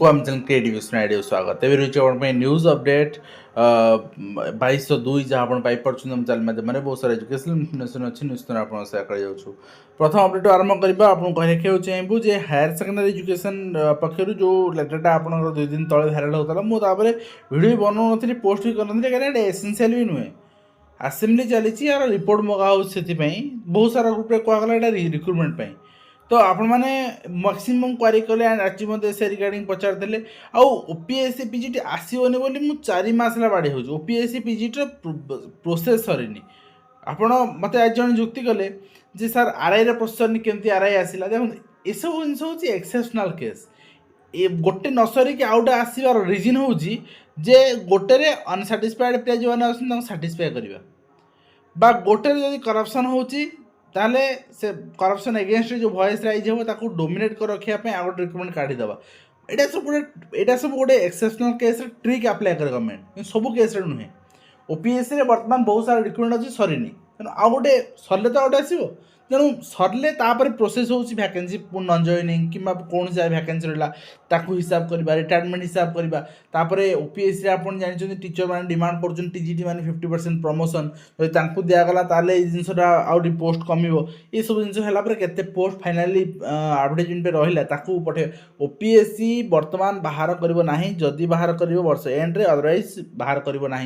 आम channel creative idea स्वागत एवं रही न्यूज अपडेट 2202 जहाँ आप पाइपे आम चैनल माध्यम बहुत सारा एजुकेशनल इनफर्मेशन अच्छी निश्चित आप सेयार कर प्रथम अपडेट आरंभ करवा आपको कहना चाहूँ जे हायर सेकेंडरी एजुकेशन पक्षर जो लेटरटा आप 2 दिन तले भाइराल होता मुझे भिडियो बनाऊ नी पोस्ट भी करनी कहीं एसेंशियल भी नुहे आसेम्बली चली यार रिपोर्ट मगाऊ से बहुत सारा ग्रुप कहला रिक्रुटमेंट तो आपण मैंने मैक्सिमम क्वारी कले एंड आज मत से रिगार्डिंग पचारे ओपीएससी पीजीटी आसोनी बोली मुझे 4 मास बाड़े हो ओपीएससी पीजीटी प्रोसेस सरीनी आपण मत आज जन जुक्ति कले जे सर आरआई प्रोसेसर केमती आरआई आसला देखो ये सब जिन हूँ एक्सेप्शनल केस ये गोटे न सरिक आउटे आसबार रिजन हूँ जे गोटे अनसाटिस्फाइड पिला जो मैंने साटिस्फाई करवा गोटे जब करप्शन होची ताले से करप्शन एगेन्स्ट जो वॉइस राइज हो डोमिनेट कर रखापी आ गए रिक्रुटमेंट काढ़ीदेवा यहाँ सब गोटे एक्सेप्शनल केस ट्रिक अप्लाई करे गवर्नमेंट सब केस नुहे ओपीएससी बर्तमान बहुत सारा रिक्रुटमेंट अच्छी सरीनी तेणु आ गए सरले तो गोटे आसो तेणु सरले प्रोसेस हो वैकेंसी नन जॉइनिंग कि कौन सा वैकेंसी रहा ताकू हिसाब करवा रिटायरमेंट हिसाब करवा ओपीएससी आप जानते टीचर मैंने डिमांड कर टीजीटी मैंने 50% प्रमोशन जो दिगला ताल जिनसा आउट पोस्ट कम ये सब जिन पोस्ट फाइनाली एडवर्टाइजमेंट रहा पठे ओपीएससी बर्तमान बाहर करना जदि बाहर कर वर्ष एंड अदरवाइज बाहर करना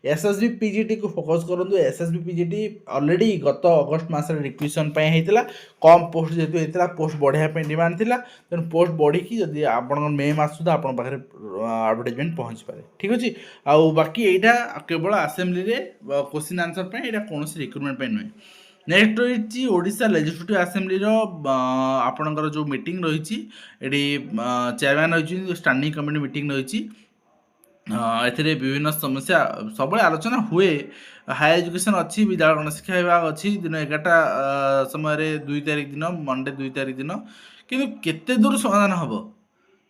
एसएसबी पीजीटी को फोकस करूँ एसएसबी पीजीटी ऑलरेडी गत अगस्ट मास रिक्वेशन कम पोस्ट जेहतु होता पोस्ट बढ़ाई डिमांड थिला तेणु पोस्ट बढ़ी जदि आप मे मास सुधा आप एडवर्टाइजमेंट पहुँच पाए ठीक अच्छे आउ बाकी यहाँ केवल आसेम्बली क्वेश्चन आंसर यहाँ कौन रिक्रुटमेंट नुहे नेक्स्ट रही ओडिशा लेजिस्लेटिव आसेम्बली आपणकर जो मीटिंग रही चेयरमैन रही स्टैंडिंग कमिटी मीटिंग रही ए विभिन्न समस्या सब आलोचना हुए हायर एजुकेशन अच्छी विद्यालय गणशिक्षा विभाग अच्छी दिन 11टा समय 2 तारिख दिन मंडे 2 तारिख दिन किंतु केते दूर समाधान हम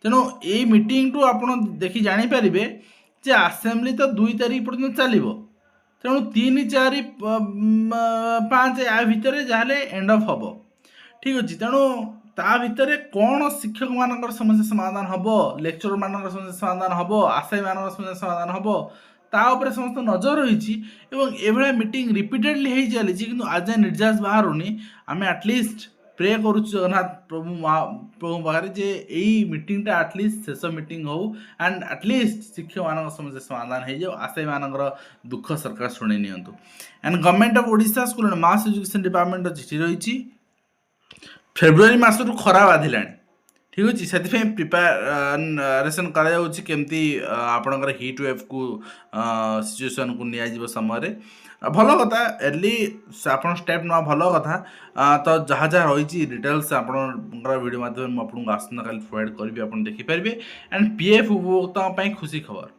तेणु ये मीटिंग टू आप देखी जापर जे आसेम्बली तो 2 तारिख पर्यटन चलो तेणु 3, 4, 5 या भितर जहाँ एंड ऑफ हम ठीक अच्छे तेणु ता भितर कौन शिक्षक मान समस्या समाधान हम लेक्चर मान समस्या समाधान हम आशायी मान समस्या समाधान हम तापर समस्त नजर रही एभलिया मीटिंग रिपीटेडली हो चली कि आज निर्यास बाहर आम एटलिस्ट प्रे करूँ जगन्नाथ प्रभु पाखे जे यही मीटिंगटा एटलिस्ट शेष मीटिंग हो एंड एटलिस्ट शिक्षक मान समस्या समाधान हो जाओ आशायी मान दुख सरकार शुणी नि and government of Odisha school and mass education department चिठी रही फेब्रुआरी मसरू खरा बाधिला ठीक अच्छे से प्रिपेरेसन करमती आपणकर हिट वेव को सिचुएसन को निया समय भल कथा एर्ली आप स्टेप ना भल कथा तो जहाँ जहाँ रही डिटेल्स आप वीडियो माध्यम आपको आसंता काली प्रोवाइड करी आप देखिपारे एंड पीएफ उपभोक्ता खुशी खबर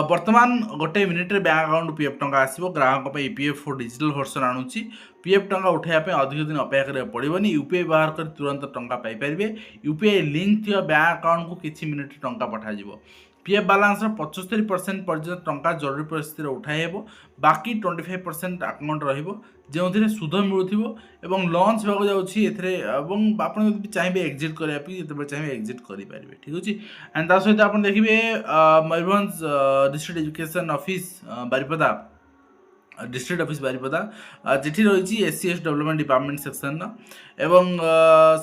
वर्तमान गोटे मिनिट्रे बैंक अकाउंट पीएफ टंका आसो ग्राहक ईपीएफ डिजिटल वर्सन आणुची पीएफ टंका उठाइवाई अधिक दिन अपेक्षा करा पड़ोनी यूपीआई व्यवहार कर तुरंत टंका पाइपर यूपीआई लिंक थी बैंक अकाउंट को किसी मिनिट टंका पठाଯିव पीएफ बालांस 75% पर्यटन टंका जरूरी परिस्थिति उठाई हेब बाकी 25% अकाउंट रो सुध मिलू लॉन्च होगा जाऊँगी आप चाहिए एक्जिट करने जो चाहिए एक्जिट करेंगे ठीक अच्छे एंड ता सहित आप देखिए Mayurbhanj district education office Baripada district office Baripada चिठी रही एससीएस डेवलपमेंट डिपार्टमेंट सेक्शन एवं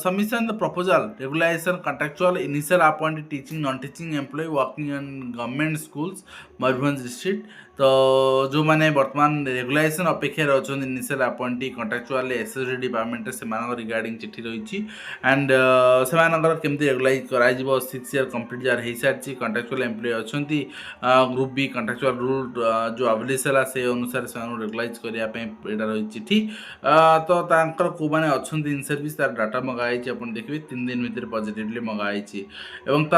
submission the proposal regularisation contractual initial appointed teaching non teaching employ working in government schools Mayurbhanj district तो जो मैंने वर्तमान रेगुलाइजेशन अपेक्षा अच्छा initial appointee contractual SSD department से रिगार्डिंग चिठी रही एंड से केमती रेगुलाइज कर 6 ईयर कंप्लीट जार हो सारी कंट्राक्चुअल एम्प्लॉय अच्छा ग्रुप बी कंट्राक्चुअल रूल जो अबलिश है से अनुसार से रेगुलाइज करने रही चिठी तो कौ मैंने अच्छा इन सर्विस तार डाटा मगाई आप देखिए 3 दिन भितर पॉजिटिवली मगाई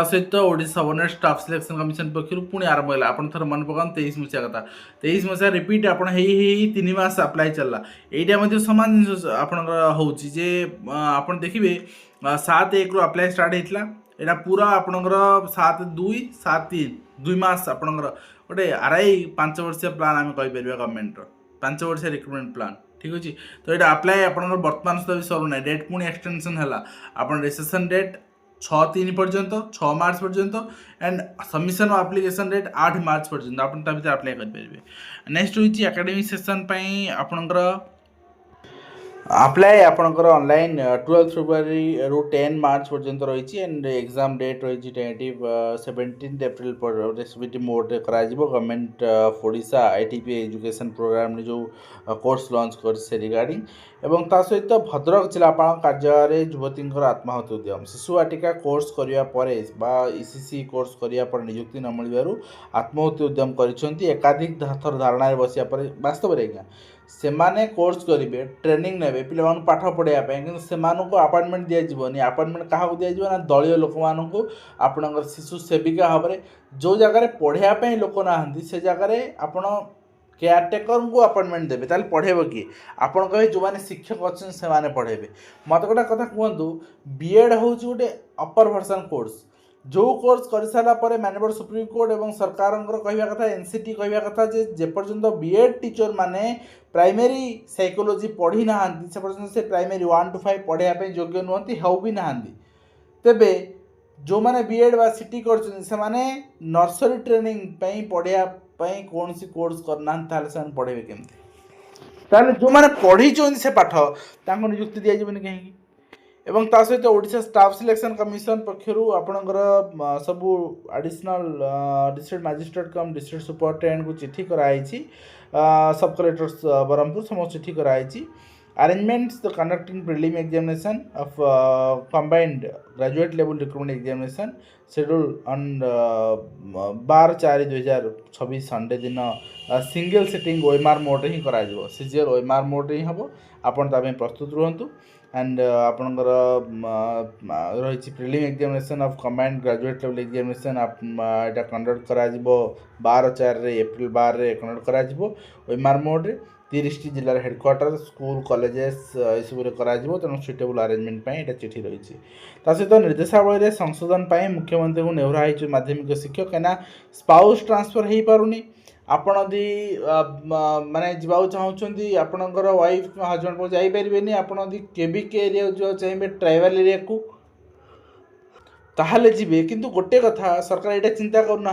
सहित Odisha subordinate staff selection commission पक्षर पुणी आरंभ है आप थर मन पकान 23 मसीहा कथा 23 मसीहा रिपीट आपण हेई 3 मास अप्लाई चलला एटा मध्ये समान जिनिस आपणकर होउची जे आपण देखिबे 7/1 रु अप्लाई स्टार्ट हेतला एटा पूरा आपणकर 7/2 7/3 2 मास आपणकर गोटे आरआई 5 वर्ष प्लान आम कहि परबा गवर्नमेंट रो 5 वर्ष रिक्रुटमेंट प्लान ठीक अछि। तो ये अप्लाई आपन वर्तमान सुधा भी सरू ना डेट पुणी एक्सटेंशन है आपन रेजिस्ट्रेशन डेट 6/3 पर्यंत 6 मार्च पर्यंत and submission of application date 8 March पर्यंत आपन ता भीतर अप्लाई कर परिबे। नेक्स्ट होची एकेडमिक सेशन पई आपनकर अप्लाई आपनकर ऑनलाइन 12 फेब्रुआरी रु 10 मार्च पर्यंत रही एंड एग्जाम डेट रही टेंटेटिव 17 एप्रिल पर रेस्पिटी मोड करा जिवो government of Odisha ITP education programme ने जो कोर्स लॉन्च कर से रिगार्डिंग एवं ता सहित भद्रक जिलापाल कार्यालय युवती आत्माहुति उद्यम शिशु वाटिका कोर्स करिया परे बा ईसीसी कोर्स करिया पर नियुक्ति न मिलबारु आत्माहुति उद्यम करिसंती एकाधिक थर धारणा बसिया पर वास्तव रे सेमाने कोर्स करेंगे ट्रेनिंग ने पिला पाठ पढ़ाई कि से अपॉइंटमेंट दिज्वनी अपॉइंटमेंट क्या दिज्व ना दलीय लोक मानू आपणकर शिशु सेविका भाव में जो जगह पढ़ाई लोक ना से जगह आपण केयरटेकर को अपॉइंटमेंट देते ताल पढ़ेब किए आपड़ कहे जो मैंने शिक्षक अच्छे से पढ़ेबे मत गोटे कथा कहतु बीएड हूँ गोटे अपर वर्सन कोर्स जो कोर्स कर सारा पर माननीय सुप्रीम कोर्ट एवं सरकार कहवा कथा एनसीटी कहवा कथा जे पर्यंत बीएड टीचर माने प्राइमरी साइकोलॉजी पढ़ी ना से पर्यंत से प्राइमरी 1 to 5 पढ़ाई योग्य नुहति हो भी ना तेबे जो माने बीएड बा सीटी कर नर्सरी ट्रेनिंग पढ़ाई कौन सी कोर्स करना से पढ़ेबे केमती जो मैंने पढ़ी से पाठ नियुक्ति दिज्वनी कहीं एवं ता सहित ओडिशा स्टाफ सिलेक्शन कमिशन पक्षरु आपणकर सबू एडिशनल डिस्ट्रिक्ट मजिस्ट्रेट कम डिस्ट्रिक्ट सुपरिटेडेंट को चिट्ठी कराई सब कलेक्टर ब्रह्मपुर समस्त चिट्ठी कराई arrangements the conducting prelim examination of combined graduate level recruitment examination schedule on 12/4/2026 Sunday दिन सिंगल सिटिंग ओएमआर मोड ही करा सीजीएल ओएमआर मोड ही हम आपन ताबे प्रस्तुत रहंतु एंड आपणकर रही prelim examination of combined graduate level examination यहाँ कंडक्ट करा 12/4 एप्रिल 12 कंडक्ट करा ओएमआर मोड रे 30 जिलार हेडक्वार्टर स्कूल कॉलेजेस सब करा तेणु सुटेबल अरेंजमेंट यहाँ चिठी रही सहित निर्देशावली संशोधन मुख्यमंत्री को नेहुरा माध्यमिक शिक्षक कहीं स्पाउस ट्रांसफर हो पारुनी आपण यदि माने जावाक चाहूँगी आपणकर वाइफ हजबैंड को जापरेनि आपड़ केबिके एरिया जो चाहिए ट्राइबल एरिया को ताहले जीवे किंतु गोटे कथा सरकार यहाँ चिंता करना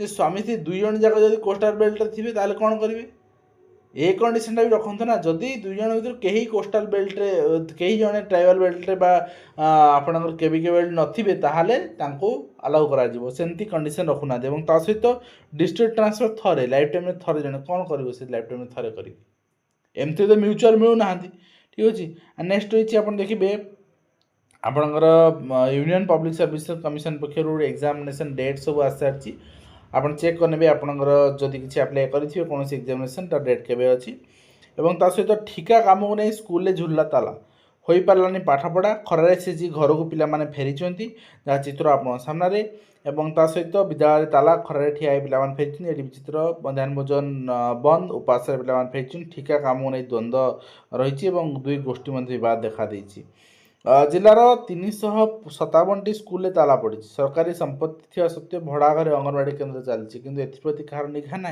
स्वामी स्त्री दुई जन जाक जब कोस्टाल बेल्ट थे ताहले कौन करेंगे ए कंडीशन भी रखते ना जदि दुई जन भर कहीं कोस्टाल बेल्ट्रे कहीं जड़े ट्राइबल बेल्ट्रे आपणकर केबिके बेल्ट नथिबे ताहले तांको अलाउ करा सेमती कंडीशन रखुना सहित डिस्ट्रिक्ट ट्रांसफर थरे लाइफ टाइम थरे जन कौन कर लाइफ टाइम थरे कर एमती तो म्यूचुअल मिलूना ठीक अच्छे। नेक्स्ट रही आप देखिए आपणकर यूनियन पब्लिक सर्विस कमिशन पक्षर एग्जामिनेशन डेट सब आसी सारी आप चेक करने आपणकर जदि किसी अप्लाई करेंगे कौन एग्जामिनेशन तार डेट केबे अच्छी एवं ता सहित ठिका काम को नहीं स्कूल झुलला ताला हो पारानी पाठपढ़ा खरारे से घर को पिला माने फेरी जहाँ चित्र आप सामने एवं ता सहित विद्यालय ताला खरारे ठिया पिला फेरी ये चित्र मध्याह्न भोजन बंद उपास पिला फेरी ठिका काम को नहीं द्वंद्व रही 2 गोष्ठी मध्य बद देखा जिलार 357टी स्कूल ताला पड़ी सरकारी संपत्ति थी सत्वे भड़ा घर अंगनवाड़ी केन्द्र चलती किंतु एप्रति कहार निघा ना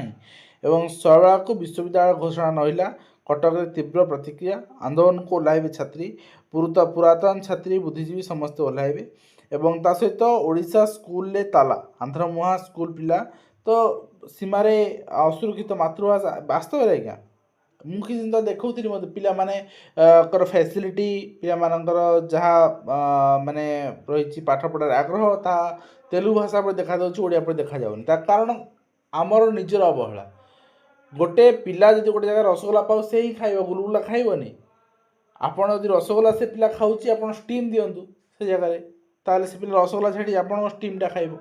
एवं शैला को विश्वविद्यालय घोषणा नहिला कटक तीव्र प्रतिक्रिया आंदोलन को ओह्लैबे छात्री पुरातन छात्री बुद्धिजीवी समस्त ओह्लैबे एवं ता सहित ओडिशा स्कूल ताला आंध्र मुहा स्कूल पिला तो सीमारे असुरक्षित मातृभाषा वास्तव में क्या मुझे जिन देखी मत पे फैसिलिटी पे जहाँ माने रही पाठपढ़ार आग्रह ता तेलुगु भाषा पर देखा ओडिया पर देखा जाऊनी कारण आमर निजर अवहेला गोटे पिला जब गोटे जगह रसगोला पाऊ से ही खाइब गुलगुला खाइबनी आपड़ यदि रसगोला से पिला खाऊँ आप स्टीम दिंतु से जगह ताले से पिला रसगोला छाड़ी आप स्टीमटा खाइब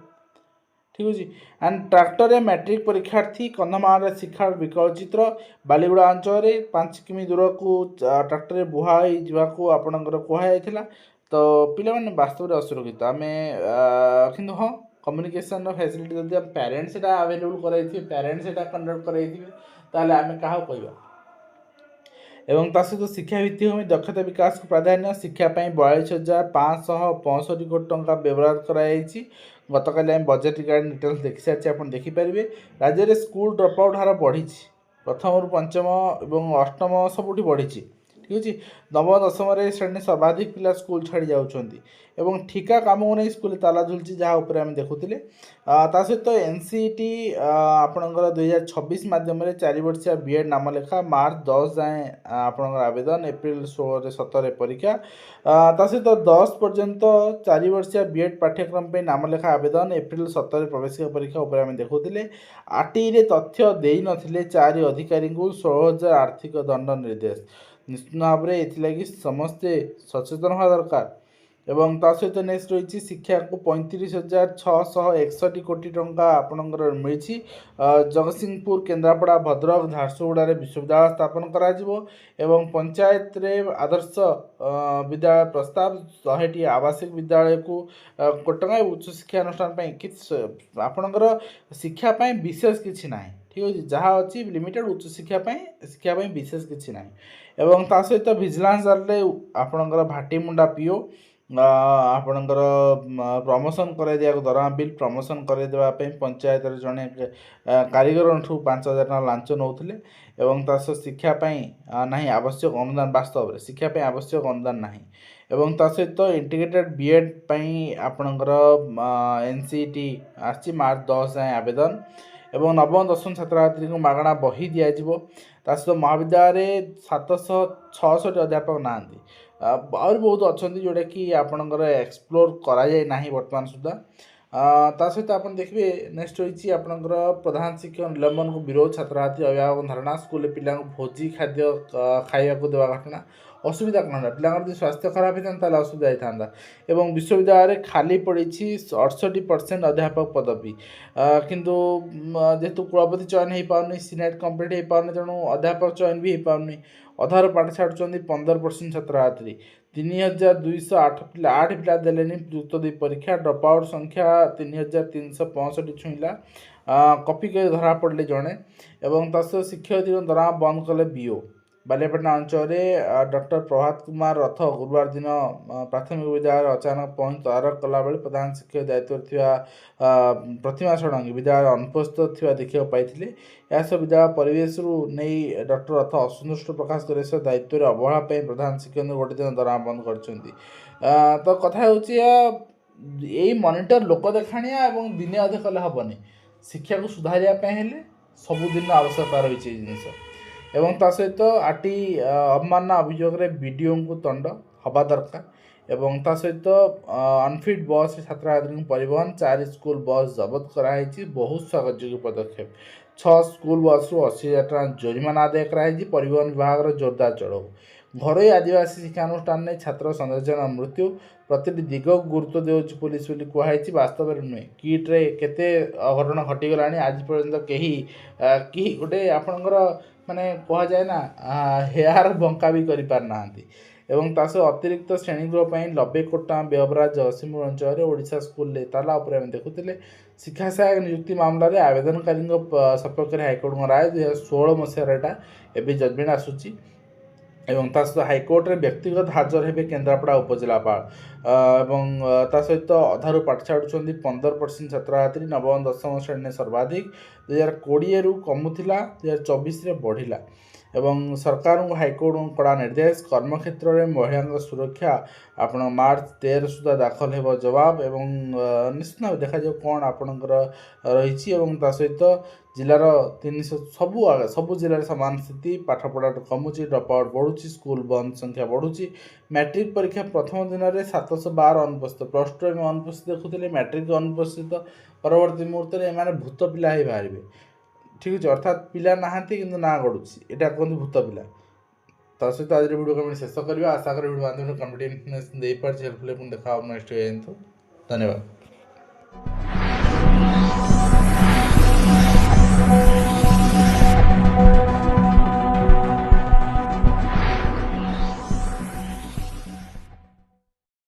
ठीक अच्छे। एंड ट्राक्टर मैट्रिक परीक्षार्थी कंधमाल शिक्षा विकल चित्र बालीगुड़ा अंचल 5 किमी दूर को ट्राक्टर बुहाई जावाक आपणकर कहुला तो पिला वास्तव में असुरक्षित आम कि हाँ कम्युनिकेशन फैसिलिटी जदि पेरेंट्स एटा अवेलेबल कराइथिबे पेरेंट्स एटा कंडक्ट कराइथिबे ताले आमे काहा कहबा। एवं ता सहित शिक्षा भित्तिभूमि दक्षता विकास को प्राधान्य शिक्षा 42,565 कोटी टंका व्यवहार कराई। गतकाली आम बजेट रिगार्डिंग डिटेल्स देखी सारी आप देखिपारे। राज्य में स्कूल ड्रप आउट हार बढ़ी प्रथम रु पंचम और अष्टम सबुठ बढ़ी ठीक अच्छे। नवम दशम श्रेणी सर्वाधिक पिला स्कूल छाड़ी जाऊँच एवं ठिका काम को नहीं स्कूल ताला झुलची जहाँ उपर आम देखुले। ता सहित एनसीईटी आपणकर 2026 मध्यम 4 वर्षिया बीएड नाम लेखा मार्च 10 जाए आपणकर आवेदन एप्रिल 16 17 परीक्षा। ता सहित 10 पर्यंत 4 वर्षिया बीएड पाठ्यक्रम पे नाम लेखा आवेदन एप्रिल 17 प्रवेशिका परीक्षा उपर आम देखुले। आरटीई तथ्य दे नथिले 4 अधिकारी को 16,000 आर्थिक दंड निर्देश। निश्चित भाव में एथि समस्ते सचेतन होगा दरकार। एवं ता सहित नेक्स्ट रही शिक्षा को 35,661 कोटी टंका आपणकर मिली। जगतसिंहपुर केन्द्रापड़ा भद्रक झारसुगुड़ा विश्वविद्यालय स्थापन करा एवं पंचायत रे आदर्श विद्यालय प्रस्ताव 100टी आवासिक विद्यालय को कोटंगा उच्च शिक्षा अनुष्ठान आपणकर शिक्षापी विशेष किसी ना ठीक अच्छे जहाँ अच्छी लिमिटेड उच्च शिक्षापी विशेष किसी ना। एवं ता सहित विजिलेंस आपणकर भाटीमुंडा पीओ आपणकर प्रमोशन कर दिया दरमा बिल प्रमोशन कर देवाई पंचायत जड़े कारीगर 5,000 टका लांच नौले एवं ता शिक्षापी ना आवश्यक अनुदान वास्तव में शिक्षापी आवश्यक अनुदान ना एवं ता सहित इंटीग्रेटेड बीएड आपणकर एनसीईटी आसी मार्च 10 जाए आवेदन एवं नवम दशम छात्र छात्री को मागणा बही दिज्व। ता सहित महाविद्यालय 766 अध्यापक ना और बहुत अच्छा जोटा कि आपणकर एक्सप्लोर कराए ना बर्तमान सुधा। ता सहित आप देखिए नेक्स्ट रही आपणकर प्रधान शिक्षक निलंबन को विरोध छात्र छात्री अभिभावक धारणा स्कूल पिला भोजी खाद्य खाया देवा घटना असुविधा कौन है पिला स्वास्थ्य खराब होता है असुविधा होता एवं विश्वविद्यालय खाली पड़ी 68% अध्यापक पदवी किंतु जेहेतु कुलपति चयन हो पारनी सीनेट कंप्लीट हो पारनी तेणु अध्यापक चयन भी हो पारनी अधार पाठ छाड़ुं 15% छात्र छात्री 3,208 पिला देले युक्त 2 परीक्षा ड्रप आउट संख्या 3,365 छुईला कॉपी कर धरा पड़े जड़े एवं तस शिक्षयित्री दरमा बंद कले बीओ। बालियापाटना अंचल डॉक्टर प्रभात कुमार रथ गुरुवार दिन प्राथमिक विद्यालय अचानक पहुंच तदारक कला बेले प्रधान शिक्षक दायित्व प्रतिमा षडंगी विद्यालय अनुपस्थित थिबा देखा पाई। विद्यालय परिवेश नहीं डॉक्टर रथ असंतुष्ट प्रकाश कर दायित्व अवहेला प्रधान शिक्षक गोटे दिन दरमा बंद कर। तो कथा यही मॉनिटर लोक देखाणिया और दिने अधे कले हेनी शिक्षा को सुधारिया सबुदिन आवश्यकता रही जिनस एवं ता सहित आरटी अवमानना अभियोग बीडीओ को दंड हवा दरकार एवं ता सहित अनफिट बस छात्र छात्री परिवहन 4 स्कूल बस जबत कराई बहुत स्वागतयोग्य पदक्षेप 6 स्कूल बस रु 80,000 टका जोरिमाना आदाय कराई परिवहन विभाग जोरदार चढ़ाऊ घरोई आदिवासी शिक्षानुष्ठान में छात्र 17 जन मृत्यु प्रति दिग गुरुत्व देउछि पुलिस बोली कहुई वास्तव में नुहे किट्रे केते अघटन घटीगला आज पर्यंत कहीं गोटे आपणकर माने कह जाए ना हेयर बंका भी करि पार नांती एवं तास अतिरिक्त श्रेणीगृह 90 कोटी टका व्यवहार जगतसिंहपुर अंचल ओडिशा स्कूल ताला उपर आम देखुले। शिक्षा सहायक नियुक्ति मामलें आवेदनकारी सपक्ष हाइकोर्ट राय 2016 मसीहार एवं जजमेंट आसूची एवं ता सहित हाइकोर्ट रे व्यक्तिगत हाजर हेबे केन्द्रापड़ा उपजिलापाल एवं ता सहित अधारू पाठ छाड़ुं 15% छात्र छात्री नवम दशम श्रेणी सर्वाधिक 2020 रु कमुला 2024 बढ़िला एवं सरकार को हाइकोर्ट कड़ा निर्देश कर्मक्षेत्र में महिला सुरक्षा आपण मार्च 13 सुधा दाखल हो जवाब एवं निश्चित भाव देखा कौन आपणकर रही सहित जिलार 300 सबू जिले सामान स्थिति पाठपढ़ा कमुची ड्रप आउट बढ़ुची स्कूल बंद संख्या बढ़ुची मैट्रिक परीक्षा प्रथम दिन में 712 अनुपस्थित प्लस टू में अनुपस्थित देखुले मैट्रिक अनुपस्थित परवर्ती मुहूर्त में एम भूत पिला ही बाहर ठीक अच्छे अर्थात पिला नहांती किंतु ना गड़ुची एटा कहते भूत पिला। ता सहित आज वीडियो कमेंट शेष करवा आशा कर वीडियो माध्यम कॉन्फिडेंस दे पार हेल्पफुल देखा नेक्स्ट धन्यवाद।